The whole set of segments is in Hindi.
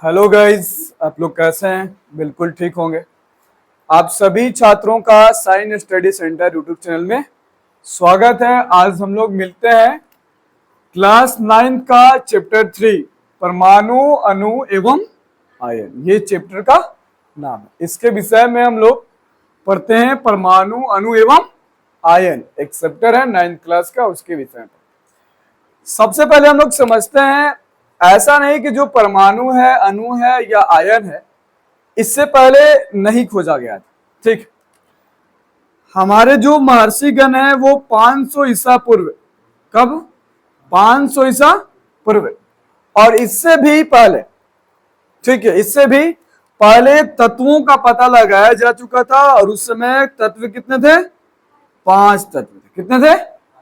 हेलो गाइस, आप लोग कैसे हैं? बिल्कुल ठीक होंगे। आप सभी छात्रों का sign study centre YouTube channel में स्वागत है। आज हम लोग मिलते हैं क्लास 9 का चैप्टर 3 परमाणु, अणु एवं आयन। ये चैप्टर का नाम है। इसके विषय में हम लोग पढ़ते हैं परमाणु, अणु एवं आयन। एक चैप्टर है 9th क्लास का, उसके विषय में सबसे पहले हम लोग समझते हैं। ऐसा नहीं कि जो परमाणु है, अणु है या आयन है, इससे पहले नहीं खोजा गया था। ठीक, हमारे जो महर्षि गण है वो 500 ईसा पूर्व, कब? 500 ईसा पूर्व, और इससे भी पहले, ठीक है, इससे भी पहले तत्वों का पता लगाया जा चुका था। और उस समय तत्व कितने थे? 5 तत्व थे। कितने थे?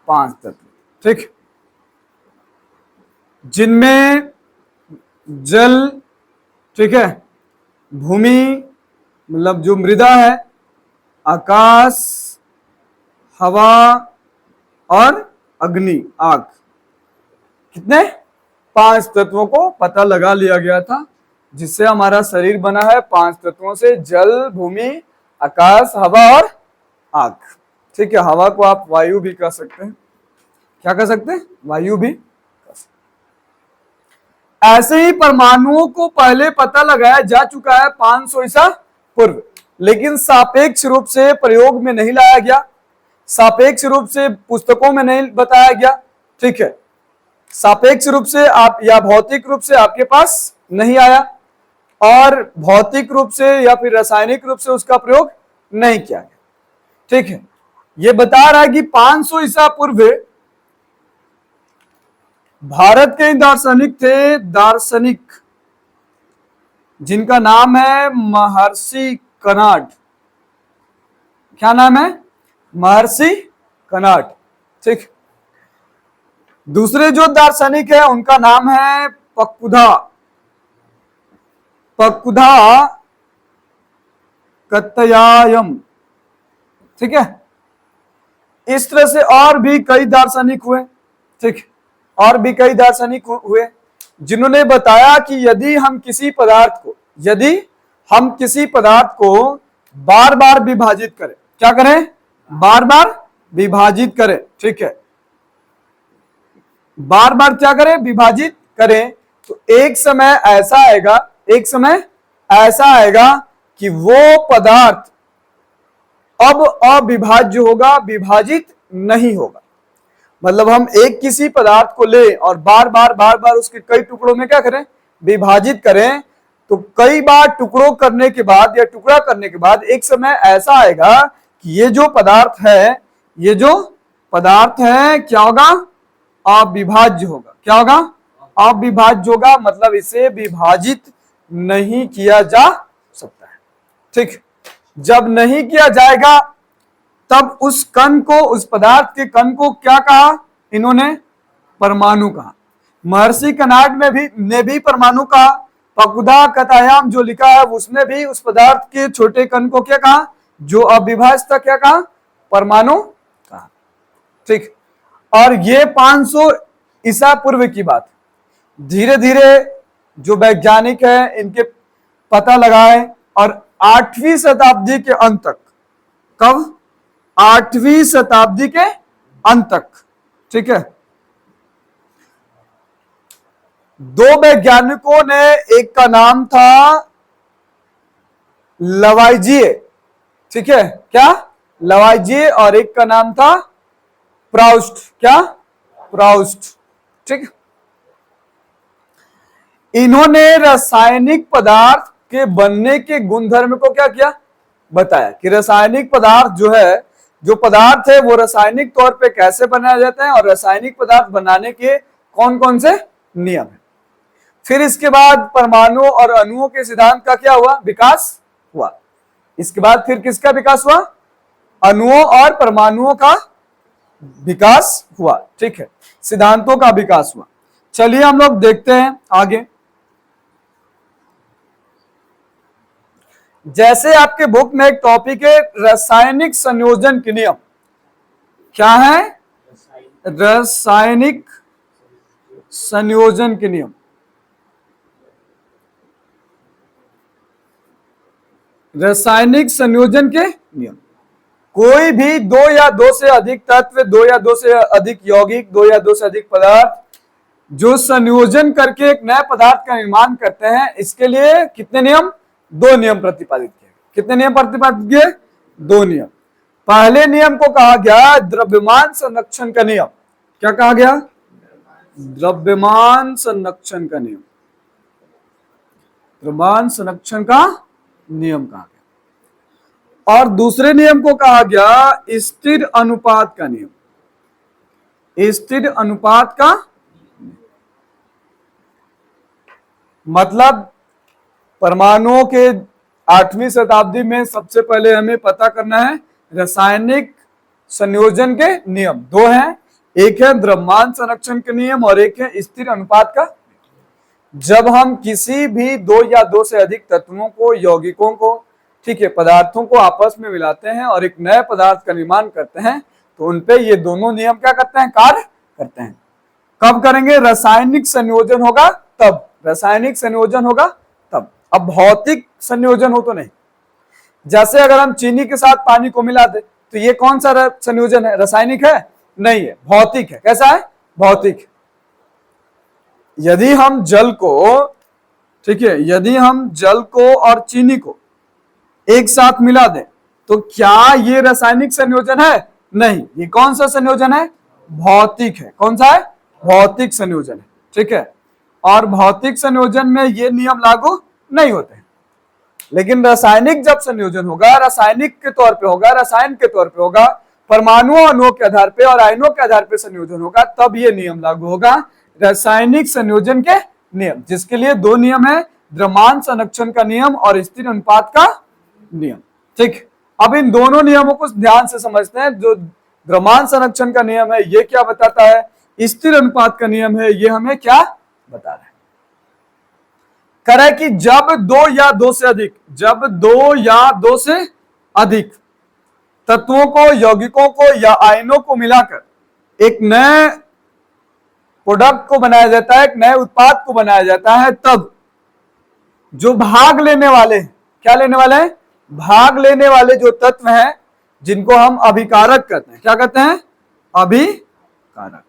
5 तत्व। ठीक, जिनमें जल, ठीक है, भूमि मतलब जो मृदा है, आकाश, हवा और अग्नि, आग। कितने? 5 तत्वों को पता लगा लिया गया था, जिससे हमारा शरीर बना है 5 तत्वों से: जल, भूमि, आकाश, हवा और आग। ठीक है, हवा को आप वायु भी कह सकते हैं। क्या कह सकते हैं? वायु भी। ऐसे ही परमाणुओं को पहले पता लगाया जा चुका है 500 ईसा पूर्व, लेकिन सापेक्ष रूप से प्रयोग में नहीं लाया गया, सापेक्ष रूप से पुस्तकों में नहीं बताया गया। ठीक है, सापेक्ष रूप से आप या भौतिक रूप से आपके पास नहीं आया, और भौतिक रूप से या फिर रासायनिक रूप से उसका प्रयोग नहीं किया गया। ठीक है, ये बता रहा है कि 500 ईसा पूर्व भारत के दार्शनिक थे, दार्शनिक जिनका नाम है महर्षि कणाद। क्या नाम है? महर्षि कणाद। ठीक, दूसरे जो दार्शनिक है उनका नाम है पकुधा, पकुधा कत्यायम। ठीक है, इस तरह से और भी कई दार्शनिक हुए। ठीक, और भी कई दार्शनिक हुए जिन्होंने बताया कि यदि हम किसी पदार्थ को बार बार विभाजित करें, क्या करें? बार बार विभाजित करें। ठीक है, बार बार क्या करें? विभाजित करें, तो एक समय ऐसा आएगा कि वो पदार्थ अब अविभाज्य होगा, विभाजित नहीं होगा। मतलब हम एक किसी पदार्थ को ले और बार बार उसके कई टुकड़ों में क्या करें? विभाजित करें, तो कई बार टुकड़ों करने के बाद या टुकड़ा करने के बाद एक समय ऐसा आएगा कि ये जो पदार्थ है क्या होगा? अविभाज्य होगा। क्या होगा? अविभाज्य होगा, मतलब इसे विभाजित नहीं किया जा सकता है। ठीक, जब नहीं किया जाएगा तब उस कण को, उस पदार्थ के कण को क्या कहा इन्होंने? परमाणु कहा। महर्षि कणाद ने भी परमाणु कहा। पकुधा कतायाम जो लिखा है उसने भी उस पदार्थ के छोटे कण को क्या कहा? जो अविभाज्य था, क्या कहा? परमाणु कहा। ठीक, और ये 500 ईसा पूर्व की बात। धीरे धीरे जो वैज्ञानिक है इनके पता लगाए, और 8वीं शताब्दी के अंत तक, कब? 8वीं शताब्दी के अंत तक, ठीक है, 2 वैज्ञानिकों ने, एक का नाम था लवाइजिए, ठीक है, क्या? लवाइजिए, और एक का नाम था प्राउस्ट। क्या? प्राउस्ट। ठीक, इन्होंने रासायनिक पदार्थ के बनने के गुणधर्म को क्या किया? बताया कि रासायनिक पदार्थ जो है, जो पदार्थ है वो रासायनिक तौर पे कैसे बनाया जाता है, और रासायनिक पदार्थ बनाने के कौन कौन से नियम है। फिर इसके बाद परमाणु और अणुओं के सिद्धांत का क्या हुआ? विकास हुआ। इसके बाद फिर किसका विकास हुआ? अणुओं और परमाणुओं का विकास हुआ। ठीक है, सिद्धांतों का विकास हुआ। चलिए हम लोग देखते हैं आगे। जैसे आपके बुक में एक टॉपिक है रासायनिक संयोजन के नियम। क्या है? रासायनिक संयोजन के नियम। रासायनिक संयोजन के नियम। कोई भी दो या दो से अधिक तत्व, दो या दो से अधिक यौगिक, दो या दो से अधिक पदार्थ जो संयोजन करके एक नए पदार्थ का निर्माण करते हैं, इसके लिए कितने नियम? दो नियम प्रतिपादित किए। कितने नियम प्रतिपादित किए? दो नियम। पहले नियम को कहा गया द्रव्यमान संरक्षण का नियम। क्या कहा गया? द्रव्यमान संरक्षण का नियम। द्रव्यमान संरक्षण का नियम कहा गया। और दूसरे नियम को कहा गया स्थिर अनुपात का नियम। स्थिर अनुपात का मतलब परमाणुओं के 8वीं शताब्दी में सबसे पहले हमें पता करना है रासायनिक संयोजन के नियम। दो हैं, एक है द्रव्यमान संरक्षण के नियम और एक है स्थिर अनुपात का। जब हम किसी भी दो या दो से अधिक तत्वों को, यौगिकों को, ठीक है, पदार्थों को आपस में मिलाते हैं और एक नए पदार्थ का निर्माण करते हैं, तो उनपे ये दोनों नियम क्या करते हैं? कार्य करते हैं। कब करेंगे? रासायनिक संयोजन होगा तब। रासायनिक संयोजन होगा तब। अब भौतिक संयोजन हो तो नहीं। जैसे अगर हम चीनी के साथ पानी को मिला दे तो ये कौन सा संयोजन है? रासायनिक है? नहीं है, भौतिक है। कैसा है? भौतिक। यदि हम जल को, ठीक है, यदि हम जल को और चीनी को एक साथ मिला दें तो क्या ये रासायनिक संयोजन है? नहीं। ये कौन सा संयोजन है? भौतिक है। कौन सा है? भौतिक संयोजन है। ठीक है। और भौतिक संयोजन में ये नियम लागू नहीं होते हैं। लेकिन रासायनिक जब संयोजन होगा, रासायनिक के तौर पे होगा, रसायन के तौर पे होगा, परमाणुओं अणुओं के आधार पे और आयनों के आधार पे संयोजन होगा, तब ये नियम लागू होगा, रासायनिक संयोजन के नियम, जिसके लिए दो नियम है, द्रव्यमान संरक्षण का नियम और स्थिर अनुपात का नियम। ठीक। अब इन दोनों नियमों को ध्यान से समझते हैं। जो द्रव्यमान संरक्षण का नियम है ये क्या बताता है? स्थिर अनुपात का नियम है ये हमें क्या बता रहा है? करे कि जब दो या दो से अधिक, जब दो या दो से अधिक तत्वों को, यौगिकों को या आयनों को मिलाकर एक नए प्रोडक्ट को बनाया जाता है, एक नए उत्पाद को बनाया जाता है, तब जो भाग लेने वाले हैं, क्या लेने वाले हैं? भाग लेने वाले जो तत्व हैं, जिनको हम अभिकारक कहते हैं। क्या कहते हैं? अभिकारक।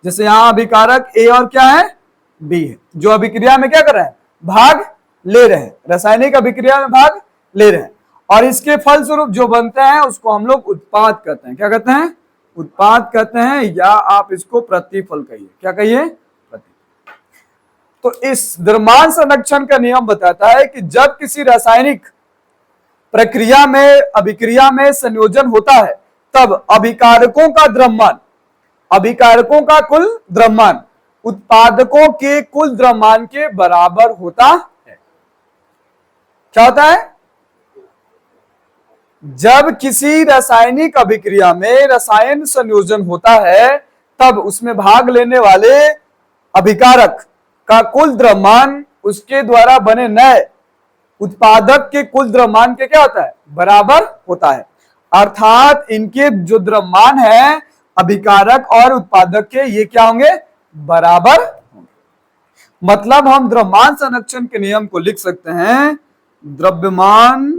जैसे यहां अभिकारक ए और क्या है? बी है, जो अभिक्रिया में क्या कर रहे हैं? भाग ले रहे हैं, रासायनिक अभिक्रिया में भाग ले रहे हैं, और इसके फलस्वरूप जो बनते हैं उसको हम लोग उत्पाद कहते हैं। क्या कहते हैं? उत्पाद कहते हैं, या आप इसको प्रतिफल कहिए। क्या कहिए? प्रतिफल। तो इस द्रव्यमान संरक्षण का नियम बताता है कि जब किसी रासायनिक प्रक्रिया में, अभिक्रिया में संयोजन होता है, तब अभिकारकों का द्रव्यमान, अभिकारकों का कुल द्रव्यमान उत्पादकों के कुल द्रव्यमान के बराबर होता है। क्या होता है? जब किसी रासायनिक अभिक्रिया में रसायन संयोजन होता है, तब उसमें भाग लेने वाले अभिकारक का कुल द्रव्यमान उसके द्वारा बने नए उत्पादक के कुल द्रव्यमान के क्या होता है? बराबर होता है। अर्थात इनके जो द्रव्यमान है अभिकारक और उत्पादक के, ये क्या होंगे? बराबर होंगे। मतलब हम द्रव्यमान संरक्षण के नियम को लिख सकते हैं, द्रव्यमान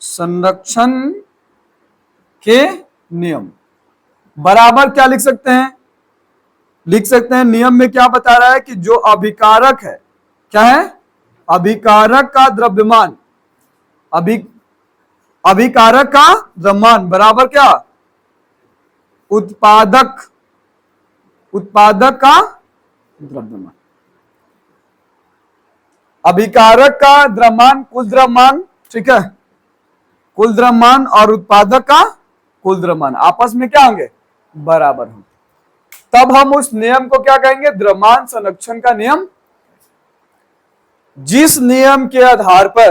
संरक्षण के नियम बराबर क्या लिख सकते हैं? लिख सकते हैं नियम में क्या बता रहा है कि जो अभिकारक है, क्या है? अभिकारक का द्रव्यमान, अभिकारक का द्रव्यमान बराबर क्या? उत्पादक, उत्पादक का द्रव्यमान। अभिकारक का द्रव्यमान कुल द्रव्यमान, ठीक है, कुल द्रव्यमान, और उत्पादक का कुल द्रव्यमान आपस में क्या होंगे? बराबर होंगे। तब हम उस नियम को क्या कहेंगे? द्रव्यमान संरक्षण का नियम। जिस नियम के आधार पर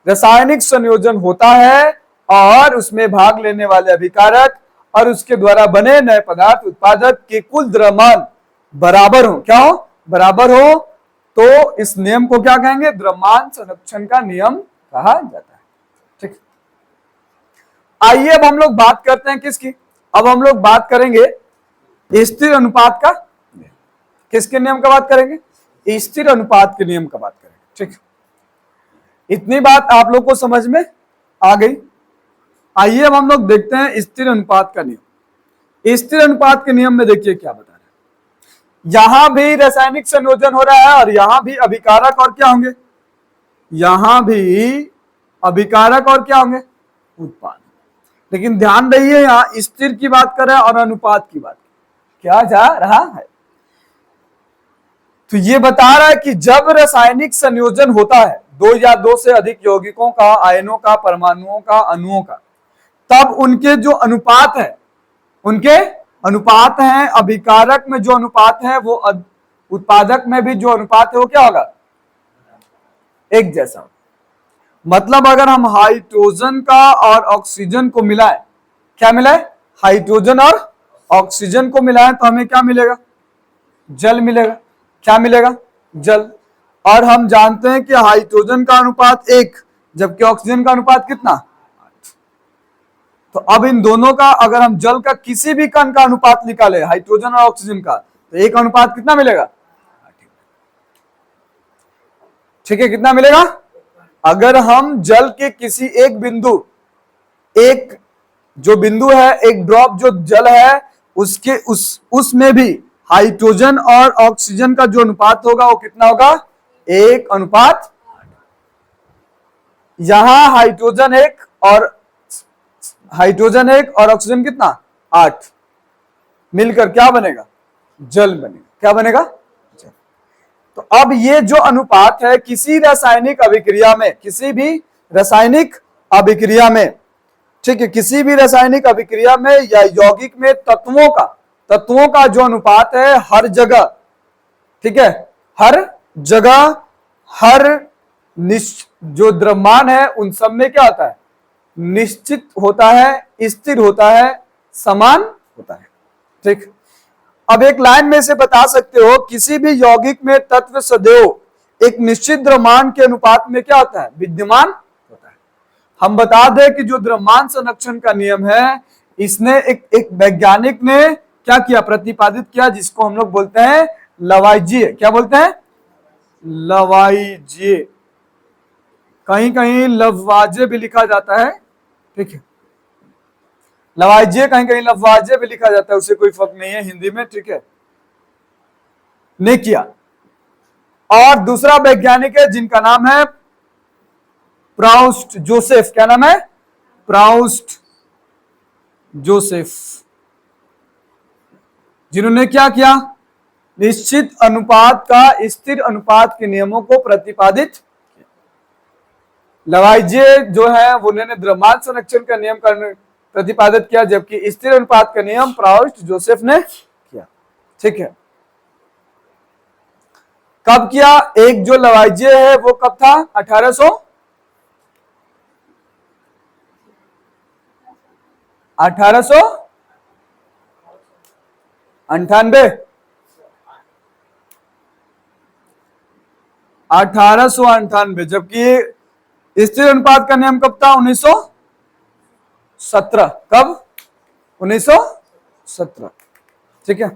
रासायनिक संयोजन होता है और उसमें भाग लेने वाले अभिकारक और उसके द्वारा बने नए पदार्थ, उत्पादक के कुल द्रव्यमान बराबर हो। क्या हो? बराबर हो। तो इस नियम को क्या कहेंगे? द्रव्यमान संरक्षण का नियम कहा जाता है। ठीक। आइए अब हम लोग बात करते हैं किसकी? अब हम लोग बात करेंगे स्थिर अनुपात का। किसके नियम का बात करेंगे? स्थिर अनुपात के नियम का बात करेंगे। ठीक। इतनी बात आप लोग को समझ में आ गई। आइए अब हम लोग देखते हैं स्थिर अनुपात का नियम। स्थिर अनुपात के नियम में देखिए क्या बता रहे हैं। यहां भी रासायनिक संयोजन हो रहा है और यहां भी अभिकारक और क्या होंगे, यहां भी अभिकारक और क्या होंगे, उत्पाद। लेकिन ध्यान रहिए यहां स्थिर की बात कर रहे हैं और अनुपात की बात क्या जा रहा है। तो ये बता रहा है कि जब रासायनिक संयोजन होता है दो या दो से अधिक यौगिकों का, आयनों का, परमाणुओं का, अणुओं का, तब उनके जो अनुपात है, उनके अनुपात हैं, अभिकारक में जो अनुपात है वो उत्पादक में भी जो अनुपात है वो क्या होगा, एक जैसा। मतलब अगर हम हाइड्रोजन का और ऑक्सीजन को मिलाएं, क्या मिलाएं, हाइड्रोजन और ऑक्सीजन को मिलाएं तो हमें क्या मिलेगा, जल मिलेगा। क्या मिलेगा, जल। और हम जानते हैं कि हाइड्रोजन का अनुपात 1 जबकि ऑक्सीजन का अनुपात कितना, 8। तो अब इन दोनों का अगर हम जल का किसी भी कण का अनुपात निकाले, हाइड्रोजन और ऑक्सीजन का, तो एक अनुपात कितना मिलेगा, ठीक है, कितना मिलेगा। अगर हम जल के किसी एक बिंदु, एक जो बिंदु है, एक ड्रॉप जो जल है, उसके उसमें भी हाइड्रोजन और ऑक्सीजन का जो अनुपात होगा वो कितना होगा, 1:8। यहां हाइड्रोजन 1 और ऑक्सीजन कितना, 8, मिलकर क्या बनेगा, जल बनेगा। क्या बनेगा, जल। तो अब ये जो अनुपात है किसी रासायनिक अभिक्रिया में, किसी भी रासायनिक अभिक्रिया में, ठीक है, किसी भी रासायनिक अभिक्रिया में या यौगिक में तत्वों का जो अनुपात है हर जगह, ठीक है, हर जगह, हर जो द्रव्यमान है उन सब में क्या होता है, निश्चित होता है, स्थिर होता है, समान होता है। ठीक। अब एक लाइन में से बता सकते हो किसी भी यौगिक में तत्व सदैव एक निश्चित द्रव्यमान के अनुपात में क्या होता है, विद्यमान होता है। हम बता दें कि जो द्रव्यमान संरक्षण का नियम है, इसने एक वैज्ञानिक ने क्या किया, प्रतिपादित किया, जिसको हम लोग बोलते हैं लवाइजिए। क्या बोलते हैं, लवाइजिए। कहीं कहीं लवाजे भी लिखा जाता है, ठीक है, लवाइजिए कहीं कहीं लवाजे भी लिखा जाता है, उससे कोई फर्क नहीं है हिंदी में, ठीक है, ने किया। और दूसरा वैज्ञानिक है जिनका नाम है प्राउस्ट जोसेफ। क्या नाम है, प्राउस्ट जोसेफ, जिन्होंने क्या किया, निश्चित अनुपात का स्थिर अनुपात के नियमों को प्रतिपादित किया। लवाइजिए जो है उन्होंने द्रव्यमान संरक्षण का नियम प्रतिपादित किया, जबकि स्थिर अनुपात का नियम प्राउस्ट जोसेफ ने किया। ठीक है, कब किया, एक जो लवाइजिए है वो कब था, 1898, 1898, जबकि स्थिर अनुपात का नियम कब था, 1917। कब, 1917। ठीक है,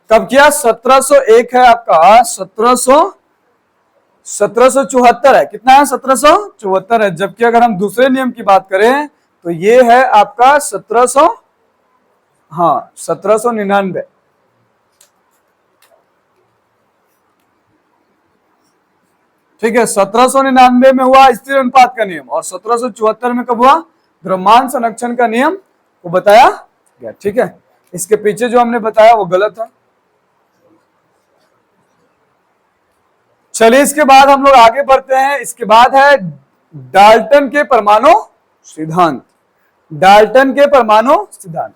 कब किया, 1701 है आपका, 1774 है। कितना है, 1774 है। जबकि अगर हम दूसरे नियम की बात करें तो ये है आपका 1799। ठीक है, 1799 में हुआ स्थिर अनुपात का नियम और 1774 में कब हुआ, द्रव्यमान संरक्षण का नियम को बताया गया। ठीक है, इसके पीछे जो हमने बताया वो गलत है। चलिए इसके बाद हम लोग आगे बढ़ते हैं। इसके बाद है डाल्टन के परमाणु सिद्धांत। डाल्टन के परमाणु सिद्धांत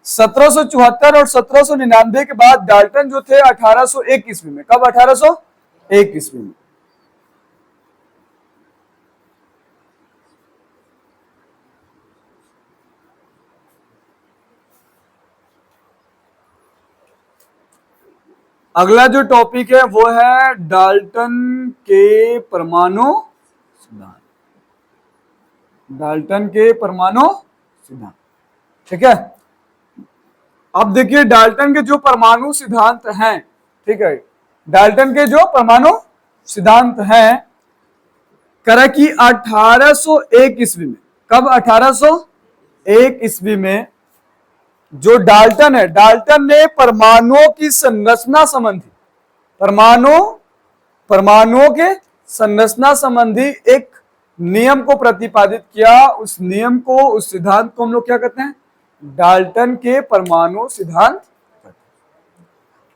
1774 और 1799 के बाद डाल्टन जो थे 1801 ईस्वी में। कब, 1801 ईस्वी में। अगला जो टॉपिक है वो है डाल्टन के परमाणु सिद्धांत। डाल्टन के परमाणु सिद्धांत। ठीक है, अब देखिए डाल्टन के जो परमाणु सिद्धांत हैं, ठीक है, डाल्टन के जो परमाणु सिद्धांत हैं, करा कि 1801 ईस्वी में, कब 1801 ईस्वी में जो डाल्टन है, डाल्टन ने परमाणुओं की संरचना संबंधी, परमाणुओं के संरचना संबंधी एक नियम को प्रतिपादित किया। उस नियम को, उस सिद्धांत को हम लोग क्या कहते हैं? डाल्टन के परमाणु सिद्धांत।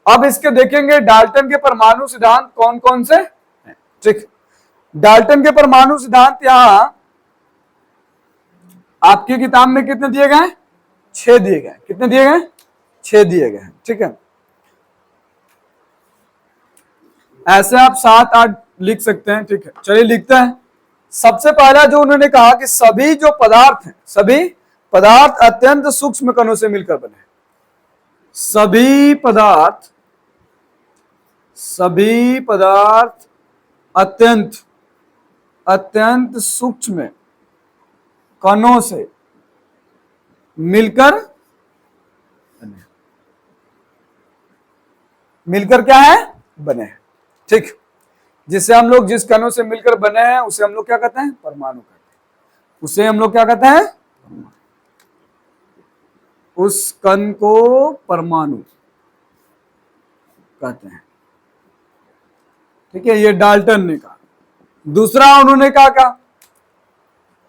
अब इसके देखेंगे डाल्टन के परमाणु सिद्धांत कौन कौन से हैं। ठीक, डाल्टन के परमाणु सिद्धांत यहां आपकी किताब में कितने दिए गए? 6 दिए गए। कितने दिए गए? 6 दिए गए। ठीक है, ऐसे आप 7-8 लिख सकते हैं। ठीक है, चलिए लिखते हैं। सबसे पहला जो उन्होंने कहा कि सभी जो पदार्थ हैं, सभी पदार्थ अत्यंत सूक्ष्म कणों से मिलकर बने हैं। सभी पदार्थ अत्यंत सूक्ष्म कणों से मिलकर क्या है? बने हैं। ठीक, जिसे हम लोग, जिस कणों से मिलकर बने हैं उसे हम लोग क्या कहते हैं? परमाणु कहते हैं। उसे हम लोग क्या कहते हैं? उस कण को परमाणु कहते हैं। ठीक है, ये डाल्टन ने कहा। दूसरा उन्होंने कहा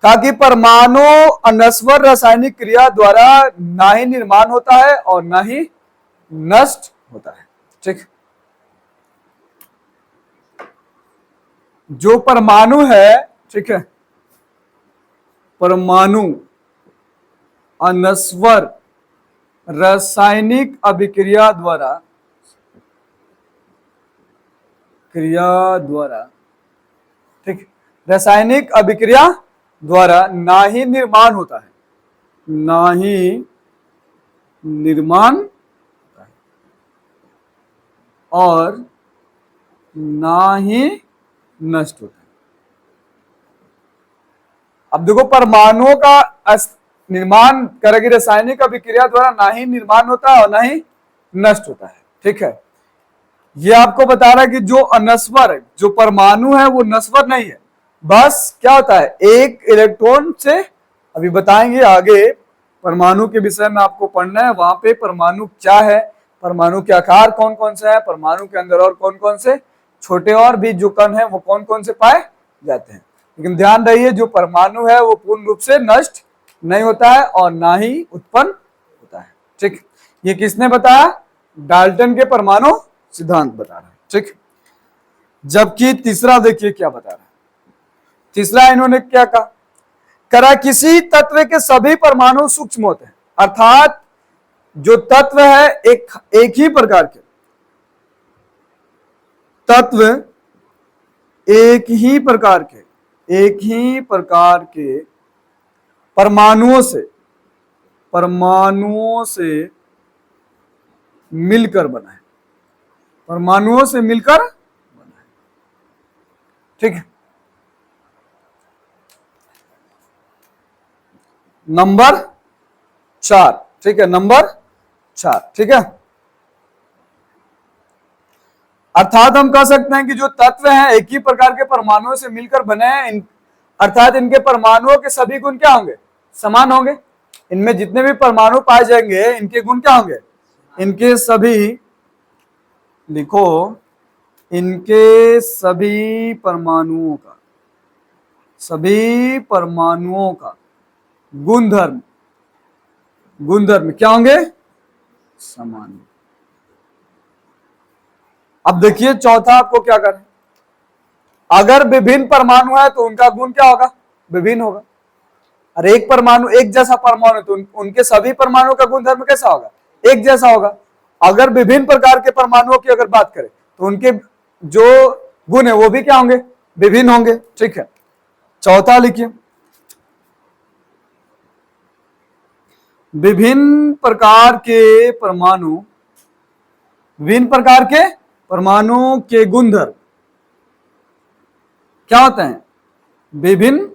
कि परमाणु अनस्वर रासायनिक क्रिया द्वारा ना ही निर्माण होता है और ना ही नष्ट होता है। ठीक, जो परमाणु है, ठीक है, परमाणु अनस्वर रासायनिक अभिक्रिया द्वारा ठीक, रासायनिक अभिक्रिया द्वारा ना ही निर्माण होता है, ना ही निर्माण होता है और ना ही नष्ट होता है। अब देखो, परमाणुओं का निर्माण करेगी रासायनिक अभिक्रिया द्वारा, ना ही निर्माण होता है और ना ही नष्ट होता है। ठीक है, ये आपको बता रहा है कि जो अनस्वर है, जो परमाणु है वो नस्वर नहीं है। बस क्या होता है? एक इलेक्ट्रॉन से, अभी बताएंगे आगे परमाणु के विषय में आपको पढ़ना है, वहां पे परमाणु क्या है, परमाणु के आकार कौन कौन से है, परमाणु के अंदर और कौन कौन से छोटे और भी जो कण है वो कौन कौन से पाए जाते हैं। लेकिन ध्यान रहिए, जो परमाणु है वो पूर्ण रूप से नष्ट नहीं होता है और ना ही उत्पन्न होता है। ठीक, ये किसने बताया? डाल्टन के परमाणु सिद्धांत बता रहा है। ठीक, जबकि तीसरा देखिए क्या बता रहा है। तीसरा इन्होंने क्या करा? किसी तत्व के सभी परमाणु सूक्ष्म होते हैं, अर्थात जो तत्व है एक ही प्रकार के तत्व, एक ही प्रकार के परमाणुओं से मिलकर बना है, परमाणुओं से मिलकर बना है। ठीक है, नंबर 4। ठीक है, नंबर 4। ठीक है, अर्थात हम कह सकते हैं कि जो तत्व हैं एक ही प्रकार के परमाणुओं से मिलकर बने हैं, अर्थात इनके परमाणुओं के सभी गुण क्या होंगे? समान होंगे। इनमें जितने भी परमाणु पाए जाएंगे इनके गुण क्या होंगे? इनके सभी, लिखो, इनके सभी परमाणुओं का गुणधर्म क्या होंगे? समान। अब देखिए चौथा आपको क्या करें, अगर विभिन्न परमाणु है तो उनका गुण क्या होगा? विभिन्न होगा। और एक परमाणु, एक जैसा परमाणु, तो उनके सभी परमाणु का गुणधर्म कैसा होगा? एक जैसा होगा। अगर विभिन्न प्रकार के परमाणुओं की अगर बात करें तो उनके जो गुण है वो भी क्या होंगे? विभिन्न होंगे। ठीक है, चौथा लिखिए, विभिन्न प्रकार के परमाणु के गुणधर्म क्या होते हैं? विभिन्न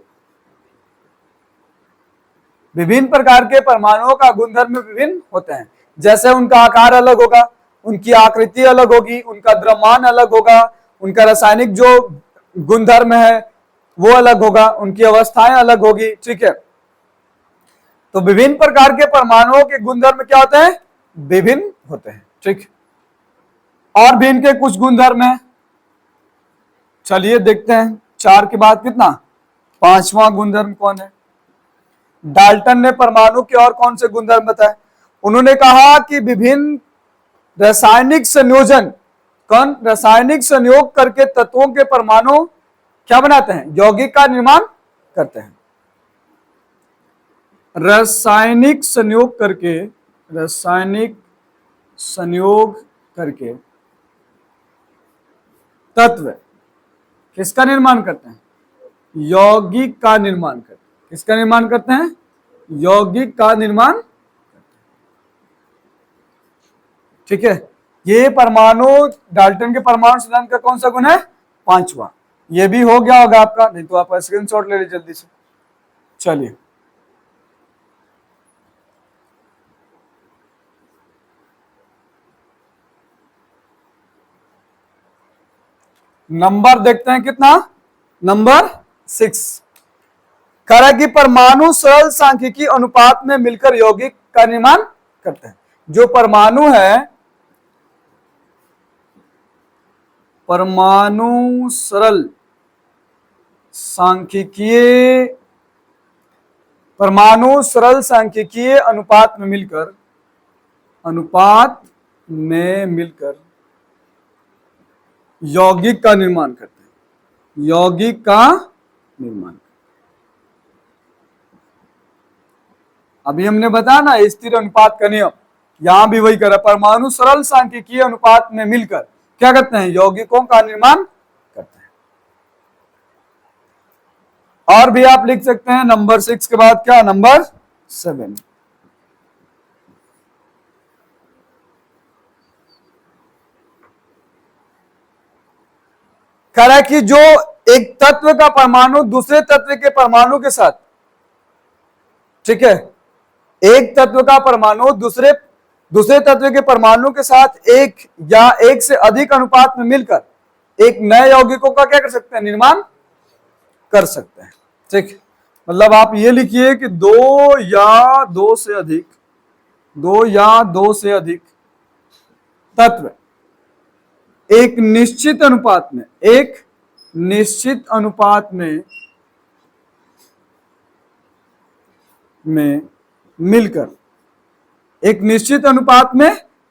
विभिन्न प्रकार के परमाणुओं का गुणधर्म विभिन्न होते हैं, जैसे उनका आकार अलग होगा, उनकी आकृति अलग होगी, उनका द्रव्यमान अलग होगा, उनका रासायनिक जो गुणधर्म है वो अलग होगा, उनकी अवस्थाएं अलग होगी। ठीक है, तो विभिन्न प्रकार के परमाणुओं के गुणधर्म क्या होते हैं? विभिन्न होते हैं। ठीक, और भी इनके कुछ गुणधर्म हैं, चलिए देखते हैं। 4 के बाद कितना? 5वां गुणधर्म कौन है? डाल्टन ने परमाणु के और कौन से गुणधर्म बताए? उन्होंने कहा कि विभिन्न रासायनिक संयोजन, कौन? रासायनिक संयोग करके तत्वों के परमाणु क्या बनाते हैं? यौगिक का निर्माण करते हैं। रासायनिक संयोग करके, रासायनिक संयोग करके तत्व किसका निर्माण करते हैं? यौगिक का निर्माण करते हैं। किसका निर्माण करते हैं? यौगिक का निर्माण। ठीक है, ये परमाणु, डाल्टन के परमाणु सिद्धांत का कौन सा गुण है? 5वां। ये भी हो गया होगा आपका, नहीं तो आप स्क्रीनशॉट ले लीजिए जल्दी से। चलिए, नंबर देखते हैं कितना? नंबर 6 कह रहा है कि परमाणु सरल सांख्यिकी अनुपात में मिलकर यौगिक का निर्माण करते हैं। जो परमाणु है, परमाणु सरल सांख्यिकीय, परमाणु सरल सांख्यिकीय अनुपात में मिलकर, अनुपात में मिलकर यौगिक का निर्माण करते हैं। यौगिक का निर्माण। अभी हमने बताया ना स्थिर अनुपात का नियम, यहां भी वही करा। परमाणु सरल सांख्यिकीय अनुपात में मिलकर क्या करते हैं? यौगिकों का निर्माण करते हैं। और भी आप लिख सकते हैं नंबर 6 के बाद क्या? नंबर 7 कह रहा है कि जो एक तत्व का परमाणु दूसरे तत्व के परमाणु के साथ, ठीक है, एक तत्व का परमाणु दूसरे तत्व के परमाणु के साथ एक या एक से अधिक अनुपात में मिलकर एक नए यौगिकों का क्या कर सकते हैं? निर्माण कर सकते हैं। ठीक, मतलब आप ये लिखिए कि दो या दो से अधिक तत्व एक निश्चित अनुपात में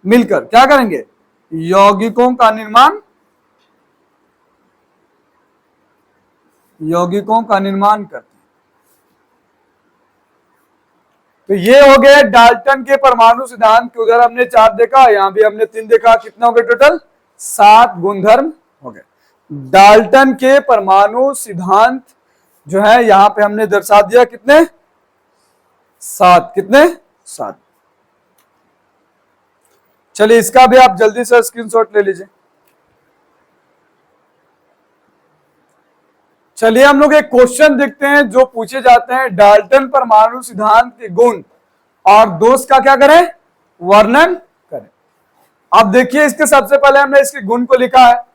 मिलकर क्या करेंगे? यौगिकों का निर्माण करते हैं। तो ये हो गए डाल्टन के परमाणु सिद्धांत के। उधर हमने 4 देखा, यहां भी हमने 3 देखा। कितना हो गया टोटल? 7 गुणधर्म हो गए। डाल्टन के परमाणु सिद्धांत जो है यहां पे हमने दर्शा दिया। कितने? 7। कितने? 7। चलिए, इसका भी आप जल्दी से स्क्रीनशॉट ले लीजिए। चलिए, हम लोग एक क्वेश्चन देखते हैं जो पूछे जाते हैं। डाल्टन परमाणु सिद्धांत के गुण और दोष का क्या करें? वर्णन करें। अब देखिए, इसके सबसे पहले हमने इसके गुण को लिखा है।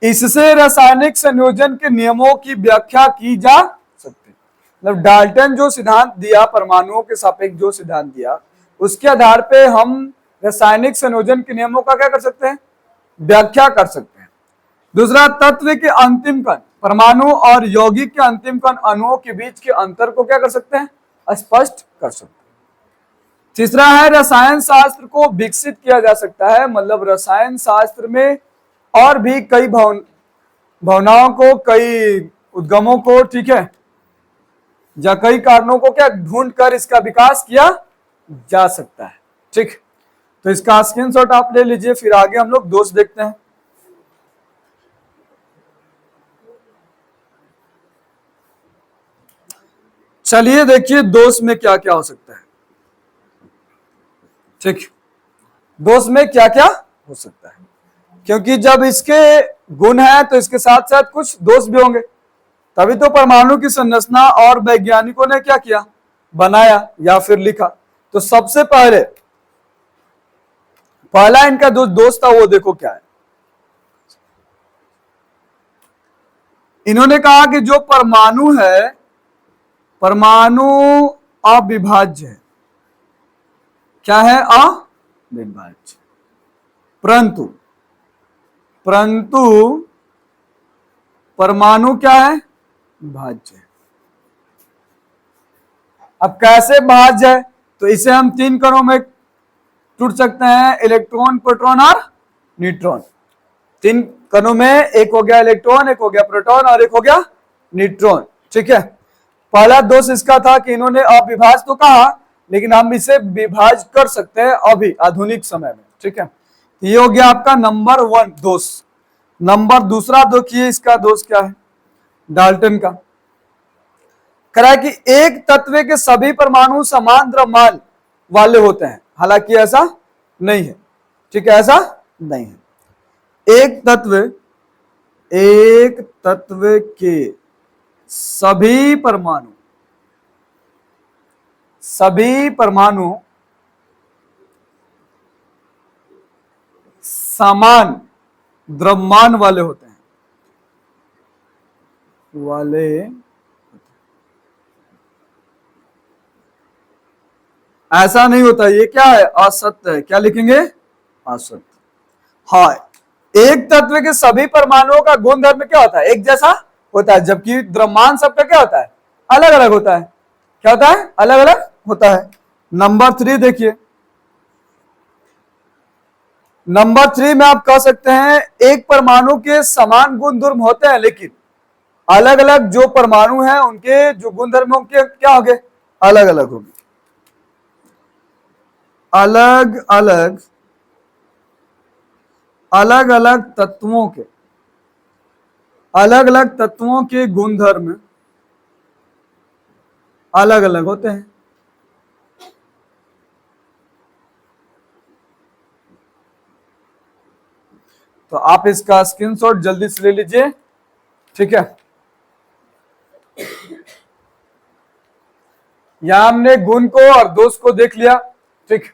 इससे रासायनिक संयोजन के नियमों की व्याख्या की जा सकती है। मतलब डाल्टन जो सिद्धांत दिया, परमाणुओं के सापेक्ष जो सिद्धांत दिया, उसके आधार पे हम रासायनिक संयोजन के नियमों का क्या कर सकते हैं? व्याख्या कर सकते हैं। दूसरा, तत्व के अंतिम कण, परमाणु और यौगिक के अंतिम कण अणुओं के बीच के अंतर को क्या कर सकते हैं? स्पष्ट कर सकते हैं। तीसरा है, रसायन शास्त्र को विकसित किया जा सकता है। मतलब रसायन शास्त्र में और भी कई भावनाओं को, कई उद्गमों को, ठीक है, या कई कारणों को क्या ढूंढ कर इसका विकास किया जा सकता है। ठीक, तो इसका स्क्रीनशॉट आप ले लीजिए। फिर आगे हम लोग दोष देखते हैं। चलिए देखिए दोष में क्या क्या हो सकता है। ठीक, दोष में क्या क्या हो सकता है, क्योंकि जब इसके गुण है तो इसके साथ साथ कुछ दोष भी होंगे। तभी तो परमाणु की संरचना और वैज्ञानिकों ने क्या किया? बनाया या फिर लिखा। तो सबसे पहला इनका जो दोष था वो देखो क्या है। इन्होंने कहा कि जो परमाणु है, परमाणु अविभाज्य है। क्या है? अविभाज्य। परंतु परमाणु क्या है? भाज्य है। अब कैसे भाज्य है? तो इसे हम 3 कणों में टूट सकते हैं, इलेक्ट्रॉन, प्रोटॉन और न्यूट्रॉन। 3 कणों में, एक हो गया इलेक्ट्रॉन, एक हो गया प्रोटॉन और एक हो गया न्यूट्रॉन। ठीक है। पहला दोष इसका था कि इन्होंने अविभाज्य तो कहा, लेकिन हम इसे विभाज्य कर सकते हैं अभी आधुनिक समय में। ठीक है। ये हो गया आपका नंबर 1 दोष। नंबर दूसरा देखिए, इसका दोष क्या है डाल्टन का। कह रहा है कि एक तत्व के सभी परमाणु समान द्रव्यमान वाले होते हैं। हालांकि ऐसा नहीं है। ठीक है, ऐसा नहीं है। एक तत्व के सभी परमाणु समान द्रव्यमान वाले होते हैं। ऐसा नहीं होता। ये क्या है? असत्य है। क्या लिखेंगे? असत्य। हाँ, एक तत्व के सभी परमाणुओं का गुण धर्म क्या होता है? एक जैसा होता है, जबकि द्रव्यमान सबका क्या होता है? अलग अलग होता है। क्या होता है? अलग अलग होता है। नंबर 3 देखिए। नंबर 3 में आप कह सकते हैं एक परमाणु के समान गुण धर्म होते हैं, लेकिन अलग अलग जो परमाणु हैं उनके जो गुण धर्म होंगे क्या होंगे? अलग अलग होंगे। अलग अलग तत्वों के गुणधर्म अलग अलग होते हैं। तो आप इसका स्क्रीनशॉट जल्दी से ले लीजिए। ठीक है। यहां हमने गुण को और दोष को देख लिया। ठीक।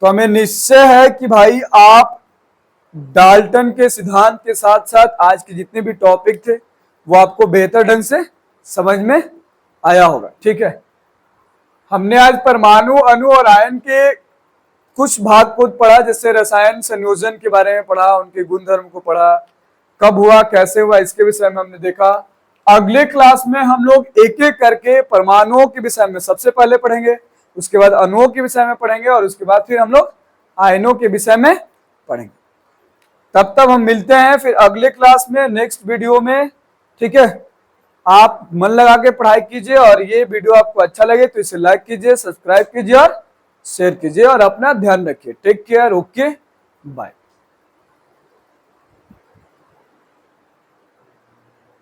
तो हमें निश्चय है कि भाई आप डाल्टन के सिद्धांत के साथ साथ आज के जितने भी टॉपिक थे वो आपको बेहतर ढंग से समझ में आया होगा। ठीक है। हमने आज परमाणु, अणु और आयन के कुछ भाग को पढ़ा, जैसे रसायन संयोजन के बारे में पढ़ा, उनके गुणधर्म को पढ़ा, कब हुआ, कैसे हुआ, इसके विषय में हमने देखा। अगले क्लास में हम लोग एक एक करके परमाणुओं के विषय में सबसे पहले पढ़ेंगे, उसके बाद अणुओं के विषय में पढ़ेंगे और उसके बाद फिर हम लोग आयनों के विषय में पढ़ेंगे। तब तक हम मिलते हैं फिर अगले क्लास में, नेक्स्ट वीडियो में। ठीक है। आप मन लगा के पढ़ाई कीजिए और ये वीडियो आपको अच्छा लगे तो इसे लाइक कीजिए, सब्सक्राइब कीजिए और शेयर कीजिए और अपना ध्यान रखिए। Take care. Okay, bye.